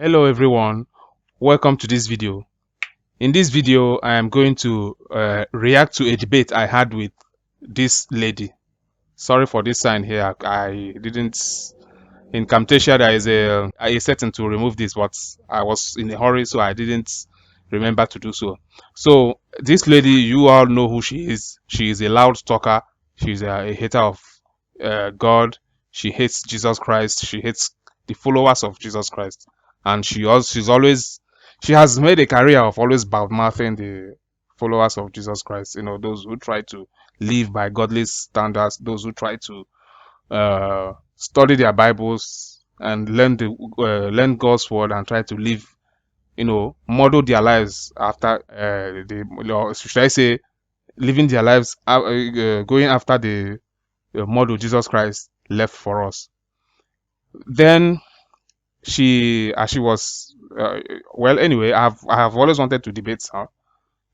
Hello everyone, welcome to this video. In this video, I am going to react to a debate I had with this lady. Sorry for this sign here, I didn't, in Camtasia there is a setting to remove this, but I was in a hurry so I didn't remember to do so. So this lady, you all know who she is. She is a loud talker, she's a hater of God, she hates Jesus Christ, she hates the followers of Jesus Christ, and she has made a career of always bad-mouthing the followers of Jesus Christ. You know, those who try to live by godly standards, those who try to study their Bibles and learn God's word and try to live, model their lives after or should I say, living their lives going after the model Jesus Christ left for us. Then as she was, well, anyway, I have always wanted to debate her,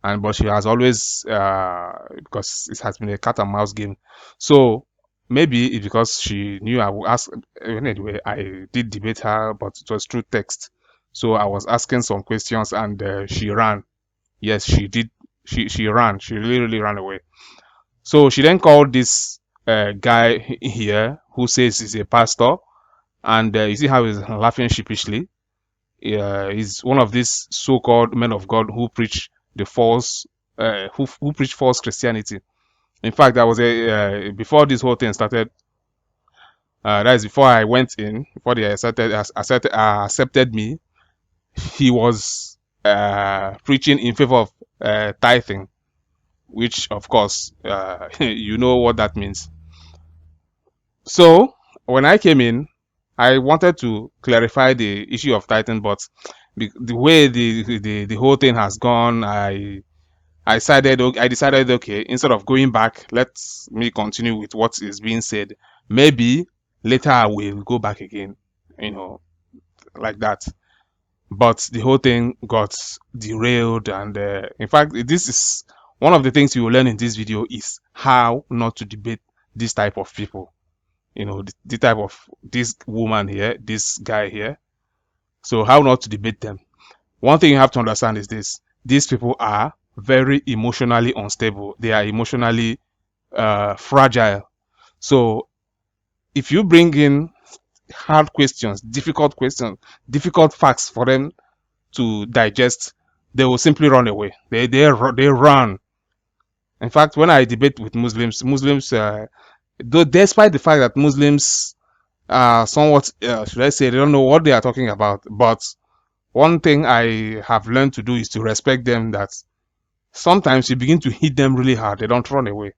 but she has always, because it has been a cat and mouse game. So maybe it's because she knew I would ask. Anyway, I did debate her, but it was through text. So I was asking some questions, and she ran. Yes, she did. She ran. She really ran away. So she then called this guy here who says he's a pastor, and you see how he's laughing sheepishly. He's one of these so-called men of God who preach the false, who preach false Christianity. In fact, that was before this whole thing started. That is before I went in, before they accepted me. He was preaching in favor of tithing, which of course you know what that means. So when I came in, I wanted to clarify the issue of tithing, but the way the whole thing has gone, I decided okay, instead of going back, let me continue with what is being said. Maybe later I will go back again, like that. But the whole thing got derailed, and in fact, this is one of the things you will learn in this video is how not to debate this type of people. The type of this woman here, this guy here. So how not to debate them. One thing you have to understand is this: these people are very emotionally unstable. They are emotionally fragile. So if you bring in hard questions, difficult facts for them to digest, they will simply run away. They run. In fact, when I debate with Muslims, though despite the fact that Muslims are somewhat, should I say, they don't know what they are talking about, but one thing I have learned to do is to respect them, that sometimes you begin to hit them really hard, they don't run away.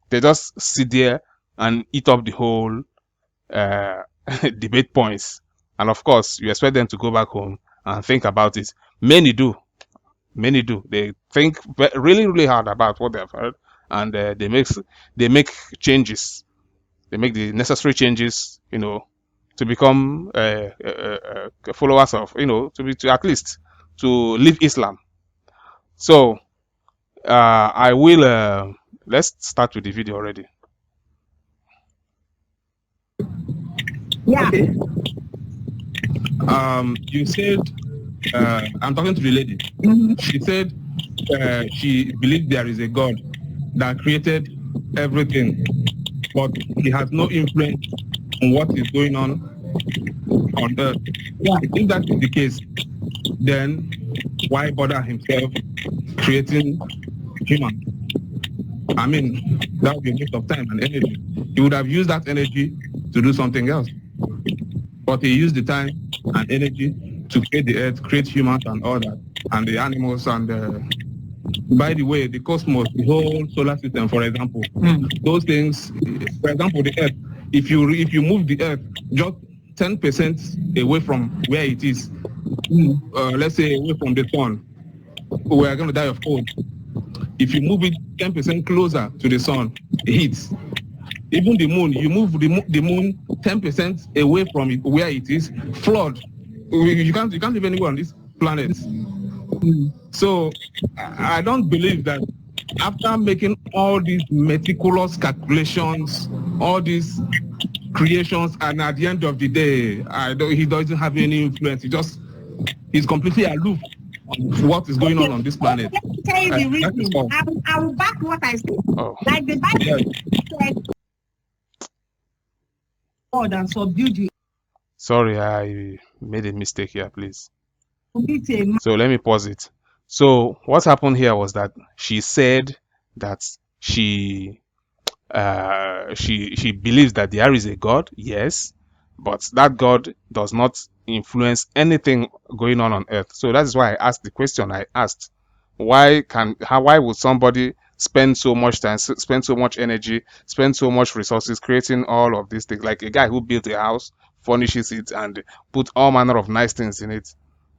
They just sit there and eat up the whole debate points. And of course, you expect them to go back home and think about it. Many do. They think really hard about what they have heard, and they make changes. They make the necessary changes, to become followers of, to at least to live Islam. So I will let's start with the video already. Yeah. Okay. You said I'm talking to the lady. She said she believes there is a God that created everything, but he has no influence on what is going on earth. Yeah. If that is the case, then why bother himself creating humans? I mean, that would be a waste of time and energy. He would have used that energy to do something else. But he used the time and energy to create the earth, create humans and all that, and the animals and by the way, the cosmos, the whole solar system, for example, those things, for example, the earth, if you move the earth just 10% away from where it is, let's say away from the sun, we are going to die of cold. If you move it 10% closer to the sun, it heats. Even the moon, you move the moon 10% away from it, where it is, flood. You can't live anywhere on this planet. So I don't believe that after making all these meticulous calculations, all these creations, and at the end of the day, he doesn't have any influence. He just He's completely aloof to what is going on this planet. Let me tell you the That is reason. all. I will back what I said. Oh, Like the Bible Yes. said, God and subdued you. sorry, I made a mistake here, please. Meet a man. So let me pause it. So what happened here was that she said that she believes that there is a God, yes, but that God does not influence anything going on earth. So that is why I asked the question I asked. Why would somebody spend so much time, spend so much energy, spend so much resources creating all of these things? Like a guy who built a house, furnishes it, and put all manner of nice things in it,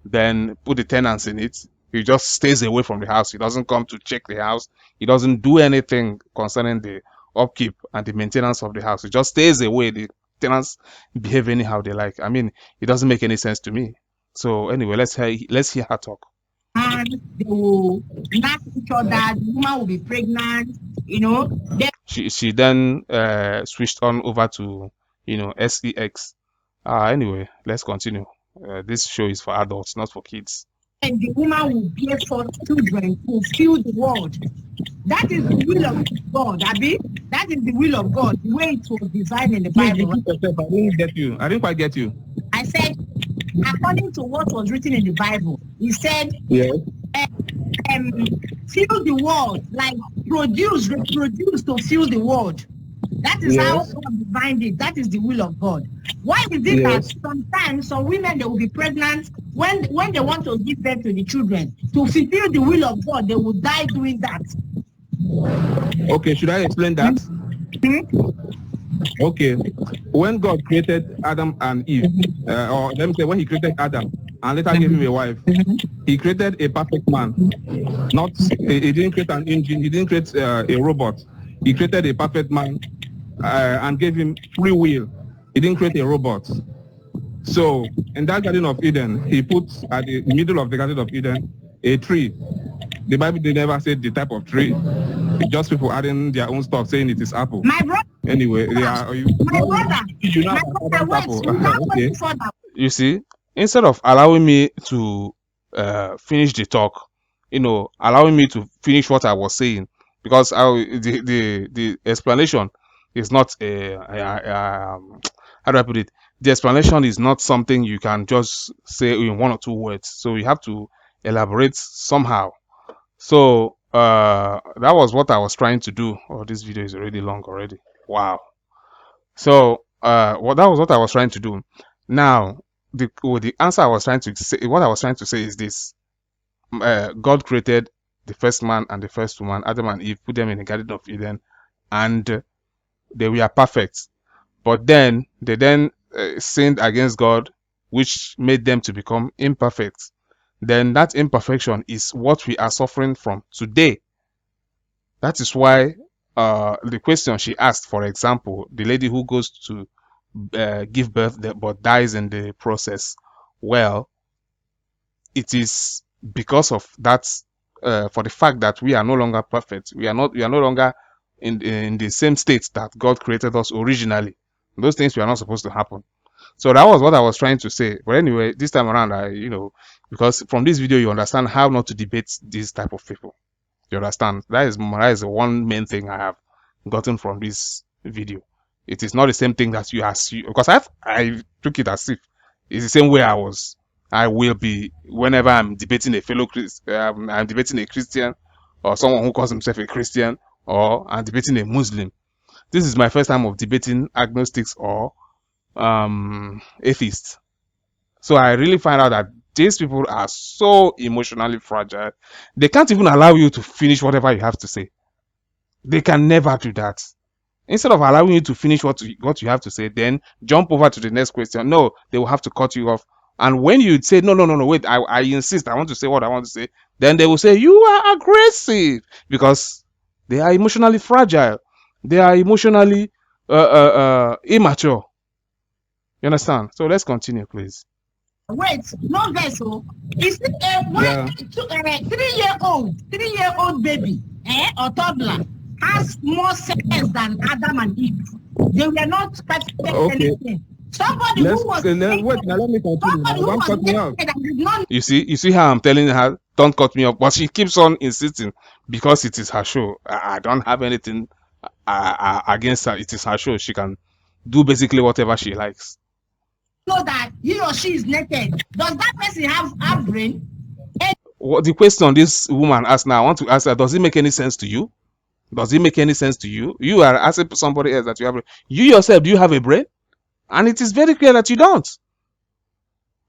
then put the tenants in it. He just stays away from the house. He doesn't come to check the house. He doesn't do anything concerning the upkeep and the maintenance of the house. It just stays away. The tenants behave anyhow they like. I mean, it doesn't make any sense to me. So anyway, let's hear her talk. And they will knock each other. The woman will be pregnant. Then She then switched on over to sex. Anyway, let's continue. This show is for adults, not for kids. the woman will bear forth children to fill the world. That is the will of God, Abi. That is the will of God, the way it was designed in the Please Bible. repeat yourself. I didn't get you. I didn't quite get you. I said, according to what was written in the Bible, he said, Yes. fill the world, like reproduce to fill the world. That is how Yes. God designed it. That is the will of God. Why is it Yes. that sometimes some women, they will be pregnant when they want to give birth to the children? To fulfill the will of God, they will die doing that. Okay, should I explain that? Okay. When God created Adam and Eve, or let me say when he created Adam and later gave him a wife, he created a perfect man. He didn't create an engine, he didn't create a robot. He created a perfect man and gave him free will. He didn't create a robot. So in that Garden of Eden, he put at the middle of the Garden of Eden a tree. The Bible did never say the type of tree. It's just people adding their own stuff saying it is apple. My brother, Anyway, they are. You know wait, without okay. going further. You see, instead of allowing me to finish the talk, allowing me to finish what I was saying, because the explanation is not how do I put it? The explanation is not something you can just say in one or two words. So you have to elaborate somehow. So that was what I was trying to do. Oh, this video is already long already. Wow. So that was what I was trying to do. Now, the answer I was trying to say, what I was trying to say is this: God created the first man and the first woman, Adam and Eve, put them in the Garden of Eden, and they were perfect. But then they sinned against God, which made them to become imperfect. Then that imperfection is what we are suffering from today. That is why the question she asked, for example, the lady who goes to give birth but dies in the process, well, it is because of that, for the fact that we are no longer perfect. We are no longer in the same state that God created us originally. Those things were not supposed to happen. So that was what I was trying to say. But anyway, this time around, because from this video you understand how not to debate these type of people. You understand? That is the one main thing I have gotten from this video. It is not the same thing that you assume, because I took it as if it's the same way I will be whenever I'm debating I'm debating a Christian or someone who calls himself a Christian, or I'm debating a Muslim. This is my first time of debating agnostics or atheists. So I really find out that these people are so emotionally fragile. They can't even allow you to finish whatever you have to say. They can never do that. Instead of allowing you to finish what you have to say, then jump over to the next question. No, they will have to cut you off. And when you say, no, wait, I insist, I want to say what I want to say, then they will say, you are aggressive, because they are emotionally fragile. They are emotionally immature. You understand? So let's continue, please. Wait, no vessel. Is it a 3-year-old baby, or toddler has more sense than Adam and Eve? They were not perfect Okay. anything. Somebody Let's who was wait. Now let me continue. somebody Now, who don't was cut me off. naked and did not You see how I'm telling her, don't cut me off, but she keeps on insisting because it is her show. I don't have anything against her. It is her show. She can do basically whatever she likes. know that he or she is naked. Does that person have brain? What the question this woman asked now, I want to ask her, does it make any sense to you? Does it make any sense to you? You are asking somebody else that you have. You yourself, do you have a brain? And it is very clear that you don't.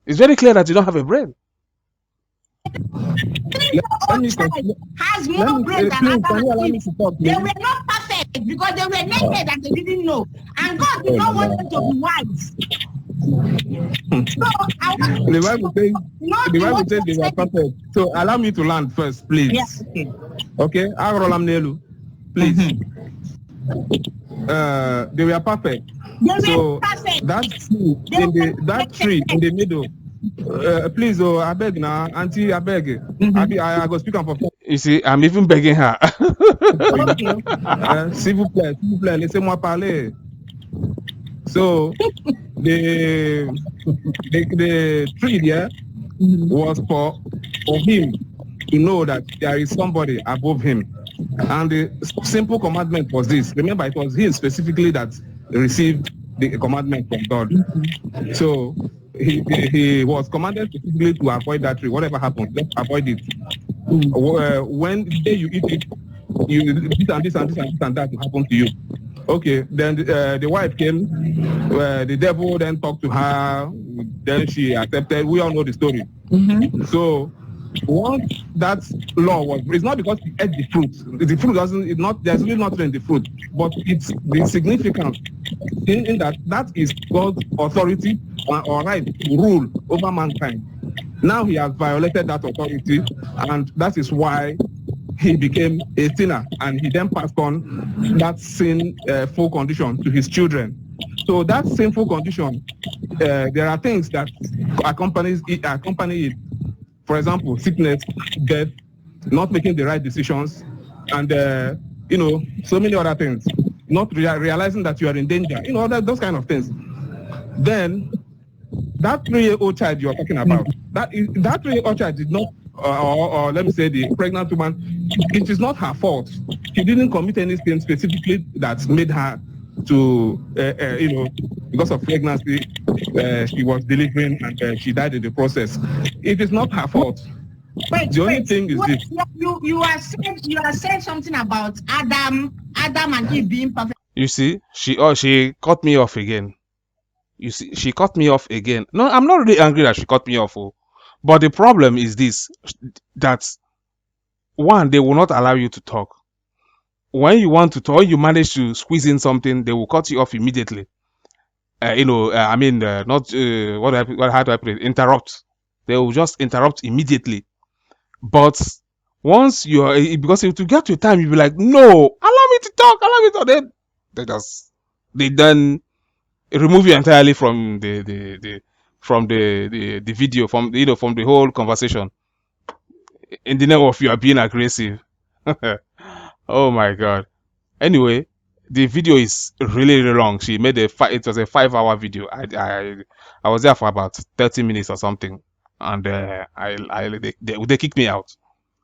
It's very clear that you don't have a brain. Let me Child has let more me brain than please, can Adam you allow and me Eve. to talk, They please? were not perfect because they were naked and they didn't know. And God did not want them to be wise. So I want The Bible says not the the Bible one says they were perfect. So allow me to land first, please. Yeah, okay. Okay, Arolam Nelu, please. They were perfect. They were So perfect. that tree They in the were that tree in the middle. Please, oh, I beg now, Auntie, I beg. I go speak on for. You see, I'm even begging her. Okay. S'il vous plaît, laissez-moi parler. So the tree there was for him to know that there is somebody above him. And the simple commandment was this. Remember, it was him specifically that received the commandment from God. So he was commanded specifically to avoid that tree. Whatever happens, just avoid it. When the day you eat it, you this and that will happen to you. Okay, then the wife came. The devil then talked to her. Then she accepted. We all know the story. So once that law was, it's not because he ate the fruit. The fruit doesn't. It's not. There's really nothing in the fruit, but it's the significance in that is God's authority or right to rule over mankind. Now he has violated that authority, and that is why he became a sinner, and he then passed on that sinful condition to his children. So that sinful condition, there are things that accompany it. For example, sickness, death, not making the right decisions, and so many other things. Not realizing that you are in danger, those kind of things. Then that 3-year-old child you're talking about, that 3-year-old child did not, or let me say the pregnant woman, it is not her fault. She didn't commit anything specifically that made her to, because of pregnancy, she was delivering and she died in the process. It is not her fault. Wait, The only thing is this. You are saying something about Adam and Eve being perfect. You see, she cut me off again. You see, she cut me off again. No, I'm not really angry that she cut me off. But the problem is this, that one, they will not allow you to talk. When you want to talk, you manage to squeeze in something, they will cut you off immediately. Not how do I put it? Interrupt. They will just interrupt immediately. But once you are, because to get to a time, you'll be like, no, allow me to talk, allow me to talk. They then remove you entirely from the video, from the whole conversation, in the name of you are being aggressive. Oh my god. Anyway, the video is really, really long. She made it was a 5-hour video. I was there for about 30 minutes or something, and they kicked me out.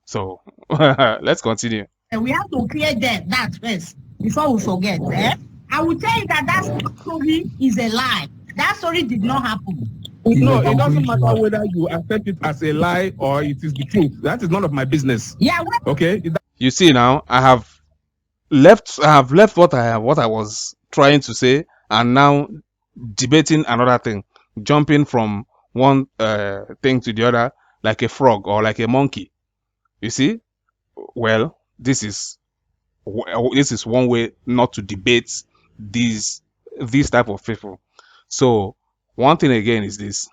So let's continue. We have to clear that first before we forget. I will tell you that story is a lie. That story did not happen. No, it doesn't matter whether you accept it as a lie or it is the truth. That is none of my business. Yeah. Okay. You see now, I have left what I was trying to say, and now debating another thing, jumping from one thing to the other like a frog or like a monkey. You see? Well, this is one way not to debate these type of people. So one thing again is this: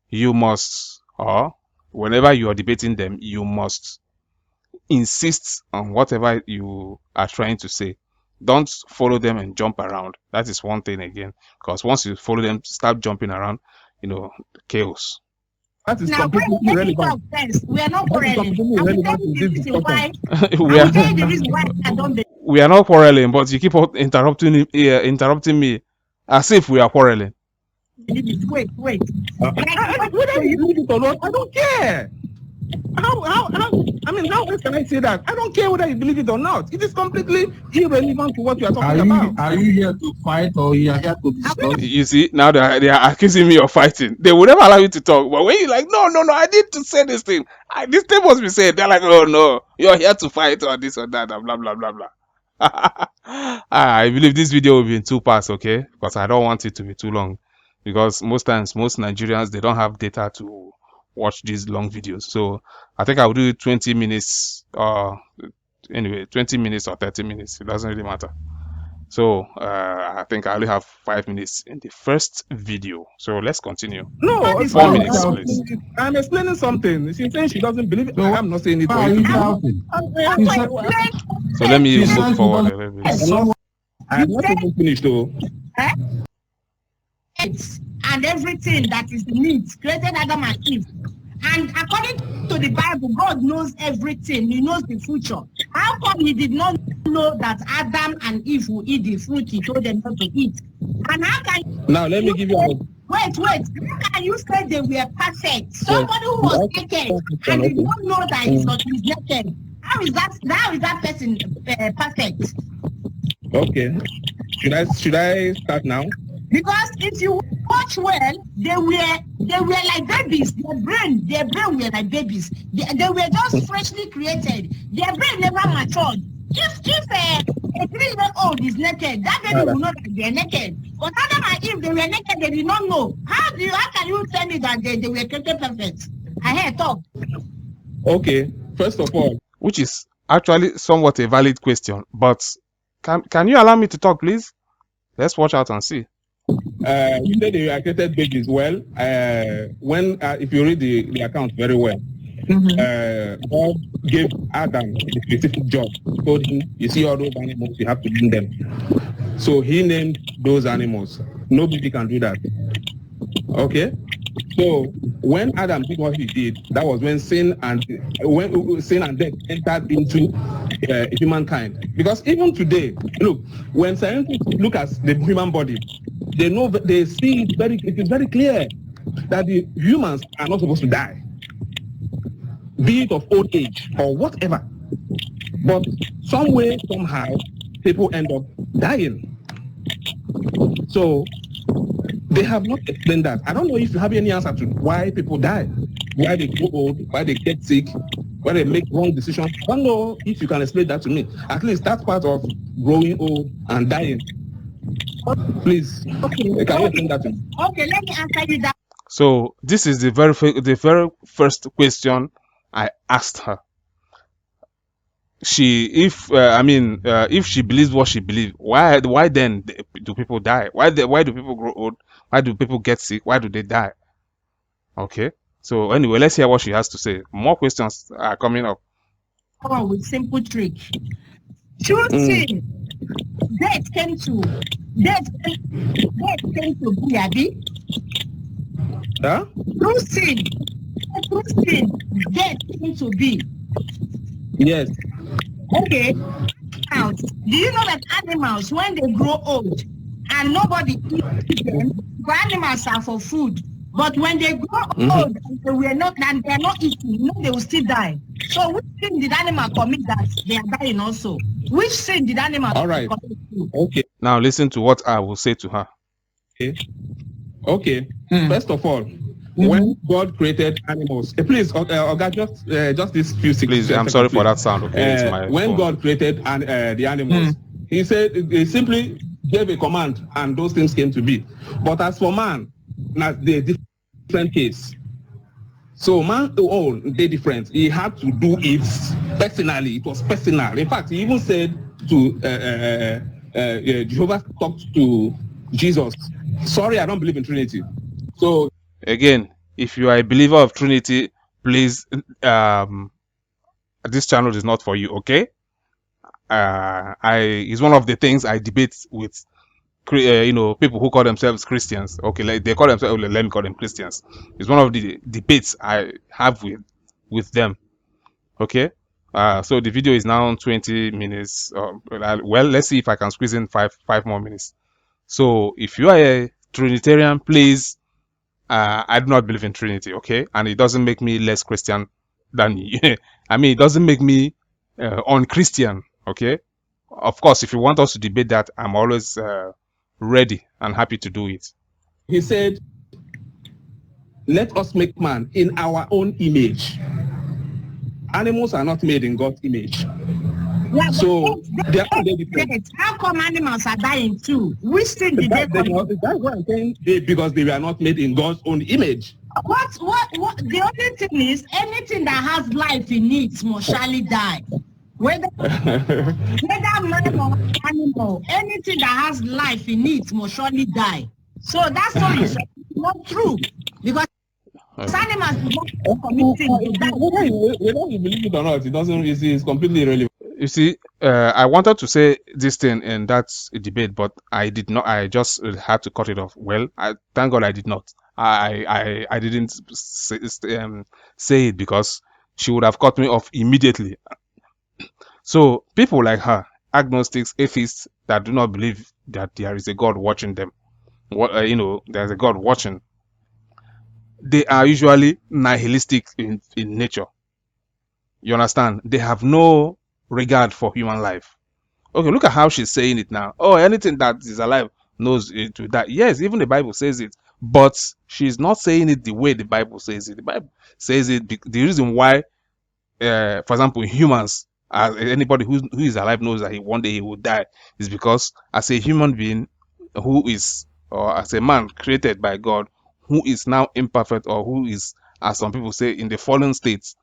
you must, or whenever you are debating them, you must insist on whatever you are trying to say. Don't follow them and jump around. That is one thing again, because once you follow them, start jumping around, chaos. That is Now, completely irrelevant. We are not quarreling. We are not quarreling, but you keep on interrupting me as if we are quarreling. believe it. Wait. Whether you believe it or not, I don't care. How else can I say that? I don't care whether you believe it or not. It is completely irrelevant to what you are talking about. Are you here to fight or you are here to discuss? You see, now they are accusing me of fighting. They would never allow you to talk. But when you're like, no, I need to say this thing. This thing must be said. They're like, oh no, you're here to fight or this or that, and blah blah blah blah. I believe this video will be in 2 parts, okay? Because I don't want it to be too long. Because most times, most Nigerians, they don't have data to watch these long videos. So I think I'll do 20 minutes. Anyway, 20 minutes or 30 minutes. It doesn't really matter. So I think I only have 5 minutes in the first video. So let's continue. No, 4 minutes, please. I'm explaining something. She's saying she doesn't believe it. I'm not saying it. Why are you shouting? So let me move forward a little bit. I have not even finished though. And everything that is in it created Adam and Eve. And according to the Bible, God knows everything. He knows the future. How come he did not know that Adam and Eve will eat the fruit he told them not to eat? And how can Now let me give you a wait. How can you say they were perfect? Somebody who was naked and did not know that he's naked. How is that person perfect? Okay. Should I start now? Because if you watch well, they were like babies. Their brain were like babies. They were just freshly created. Their brain never matured. If a 3-year-old is naked, that baby will know that they're naked. But Adam and Eve, they were naked, they did not know. How can you tell me that they were created perfect? I heard talk. Okay. First of all, Which is actually somewhat a valid question, but can you allow me to talk, please? Let's watch out and see. you said they were created babies. Well, when if you read the account very well, God gave Adam a specific job. He told him, you see all those animals, you have to name them. So he named those animals. Nobody can do that. Okay? So when Adam did what he did, that was when sin and death entered into humankind. Because even today, look, when scientists look at the human body, they see it is very clear that the humans are not supposed to die, be it of old age or whatever. But some way, somehow, people end up dying. So they have not explained that. I don't know if you have any answer to why people die, why they grow old, why they get sick, why they make wrong decisions. I don't know if you can explain that to me. At least that's part of growing old and dying. Please, can you explain that to me? Okay, let me answer you that. So this is the very first question I asked her. If she believes what she believes, why then do people die? Why do people grow old? Why do people get sick? Why do they die? Okay. So anyway, let's hear what she has to say. More questions are coming up. Oh, with simple trick. True sin. Death came to be, Abi. Huh? True sin. Death came to be. Yes. Okay. Now, do you know that animals, when they grow old and nobody eats them, the animals are for food. But when they grow old and they're not eating, they will still die. So which sin did animal commit that they are dying also? Which sin did animal commit? Okay. Now listen to what I will say to her. Okay. First of all, when God created animals, please, just this few seconds. Please, I'm sorry for that sound. Okay, it's my when phone. God created the animals, He said He simply gave a command, and those things came to be. But as for man, now they're different case. So man, they're different. He had to do it personally. It was personal. In fact, he even said to Jehovah talked to Jesus. Sorry, I don't believe in Trinity. So Again, if you are a believer of Trinity, please, this channel is not for you, okay? It's one of the things I debate with, people who call themselves Christians. Okay, they call themselves, let me call them Christians. It's one of the debates I have with them, okay? So the video is now 20 minutes. Well, let's see if I can squeeze in five more minutes. So if you are a Trinitarian, please. I do not believe in Trinity, okay? And it doesn't make me less Christian than you. I mean, it doesn't make me unchristian, okay? Of course, if you want us to debate that, I'm always ready and happy to do it. He said, let us make man in our own image. Animals are not made in God's image. Yeah, So they are but very different. how come animals are dying too? Which thing did they That's come? what I'm saying. Because they were not made in God's own image. What? The only thing is, anything that has life in it must surely die. Whether man or animal, anything that has life in it must surely die. So that story is not true, because animals do not commit sin to die. Whether you believe it or not, it doesn't. It's completely irrelevant. You see, I wanted to say this thing in that debate, but I did not. I just had to cut it off. Well, thank God I did not. I didn't say it because she would have cut me off immediately. So people like her, agnostics, atheists that do not believe that there is a God watching them, there's a God watching. They are usually nihilistic in nature. You understand? They have no regard for human life. Okay, look at how she's saying it now. Oh, anything that is alive knows it will die. Yes, even the Bible says it, but she's not saying it the way the Bible says it. The Bible says it. The reason why, for example, humans, anybody who is alive knows that one day he will die, is because as a human being who is, or as a man created by God, who is now imperfect, or who is, as some people say, in the fallen state,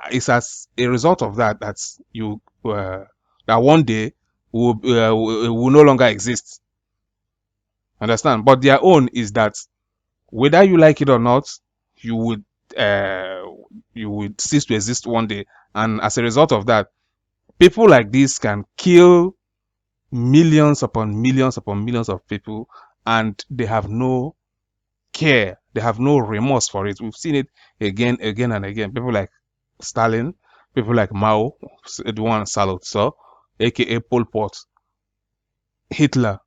it's as a result of that that you that one day will no longer exist. Understand? But their own is that whether you like it or not, you would cease to exist one day, and as a result of that, people like this can kill millions upon millions upon millions of people, and they have no care, they have no remorse for it. We've seen it again and again. People like Stalin, people like Mao, the one Salot saw, aka Pol Pot, Hitler.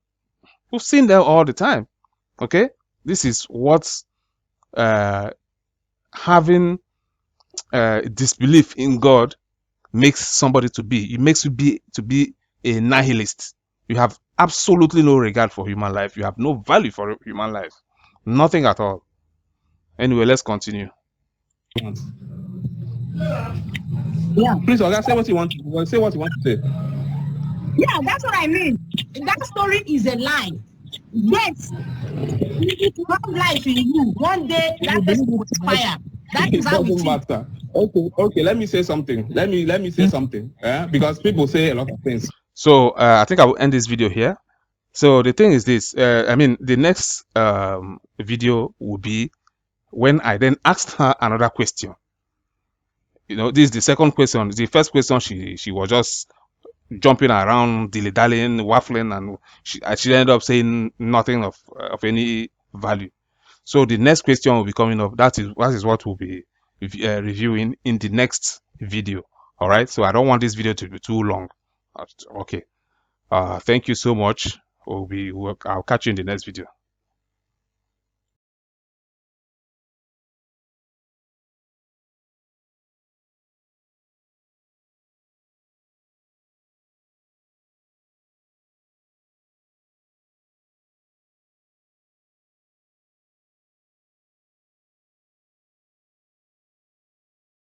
We've seen them all the time. Okay, this is what having disbelief in God makes somebody to be. It makes you to be a nihilist. You have absolutely no regard for human life. You have no value for human life. Nothing at all. Anyway, let's continue. Yeah. Please, Oga, say what you want. Say what you want to say. Yeah, that's what I mean. That story is a lie. Yes, if you have life in you, one day that person will expire. That It is how it doesn't is. matter. Okay. Let me say something. Let me say something. Because people say a lot of things. So I think I will end this video here. So the thing is this. I mean, the next video will be when I then asked her another question. You know, this is the second question. The first question, she was just jumping around, dilly-dallying, waffling, and she ended up saying nothing of any value. So the next question will be coming up. That is what we'll be reviewing in the next video. All right. So I don't want this video to be too long. Okay. Thank you so much. I'll catch you in the next video.